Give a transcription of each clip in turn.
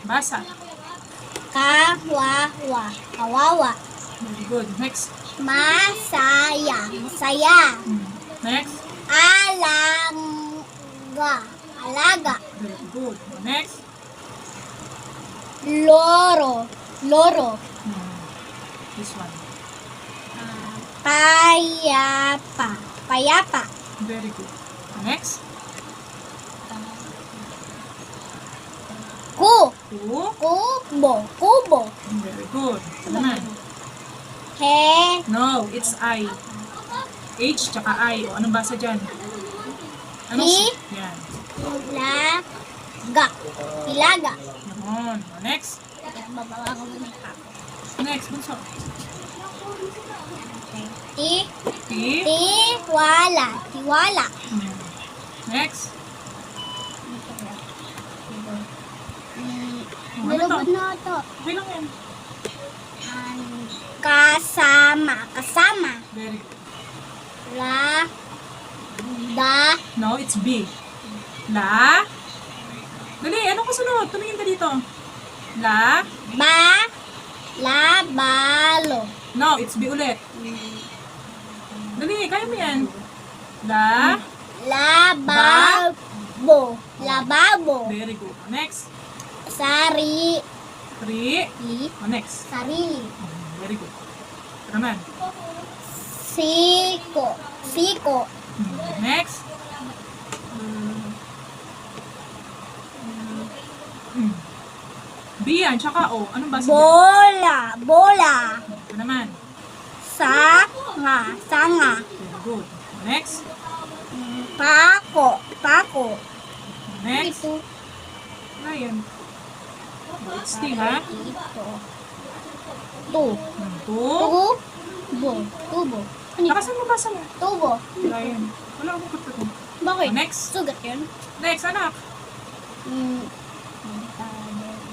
Basa. Kawawa. Kawawa. Very good. Next. Masaya. Masaya. Next. Alaga. Alaga. Very good. Next. Loro. Loro. This one. Payapa. Payapa. Very good. Next. Ku. Two. Kubo. Kubo. Very good. Ito naman. He. No, it's I. H tsaka I. O, anong basa dyan? Anong Hi. Yan. Ilaga. Ilaga. Yun. O, next. Babawa ko muna yung kapo. Next. Bunso. Ti. T. Tiwala. Tiwala. Next. Ano to? Nalugod na ito. Okay lang yan. Kasama. Kasama. Very good. Da. No, it's B. La. Dali, anong kasunod? Tumingin ka dito. La. Ba. Labalo. No, it's B ulit. Dali, kaya mo yan. La. Lababo. Lababo. Very good. Next. Sari. Three. O, next. Sarili. Very good. Ito naman. Siko. Siko. Next. B yan, tsaka O. Anong basa dyan? Bola. Bola. Ito naman. Sanga. Sanga. Very good. Next. Pako. Pako. Next. Ito. Ayan. It's T, ha? Ito. Tu. Two. Tubo. Tubo. Ano? Nakasan mo basa mo? Tubo. Ayan. Wala akong kutot. Bakit? Next. Sugat yun? Next, anak.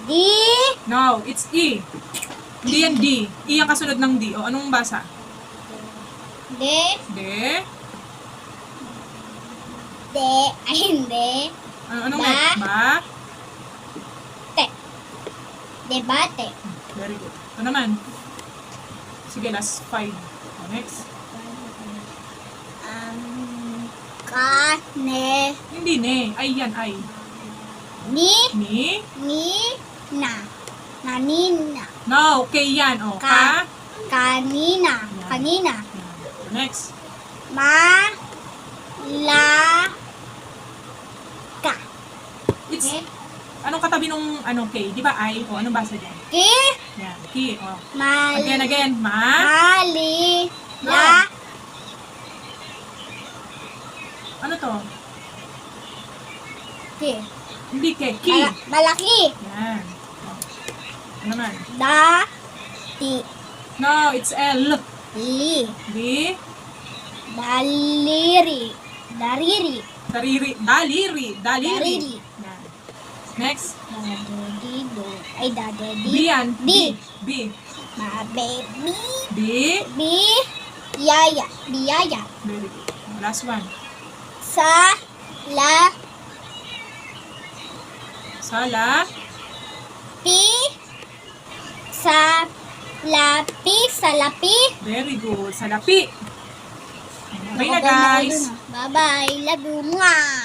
Di. No, it's E. Hindi yan D. E ang kasunod ng D. O, anong basa? De. D. De. Ay, hindi. Anong Ba. next? Ba. Te. Debate. Very good. Ito naman. Sige, last 5. Next. Kane. Hindi ne. Ay yan, ay. Ni. Ni. Ni. Na. Nanina. No, K yan. O, ka. Kanina. Yan. Kanina. Next. Ma. La. Ka. It's, Okay. anong katabi nung ano, K? Di ba I? O, anong basa dyan? Ki. Yan, K. O. Mal. Again. Ma. Mali. No. La. Ano to? Ki. Hindi K. K. Malaki. Yan. O. Ano naman? Da. Ti. No, it's L. Li. D. Daliri. Dariri. Daliri. Daliri. Daliri. Daliri. Yan. Next. Dadido. Ay, dadedi. B yan. Di. B. Baby. B. Bi. Yaya. Biyaya. Very good. Last one. Sa. La. Sala. Pi. Sa. Lapi. Salapi. Very good. Salapi. Okay na guys. Bye-bye. Love you. Mwah.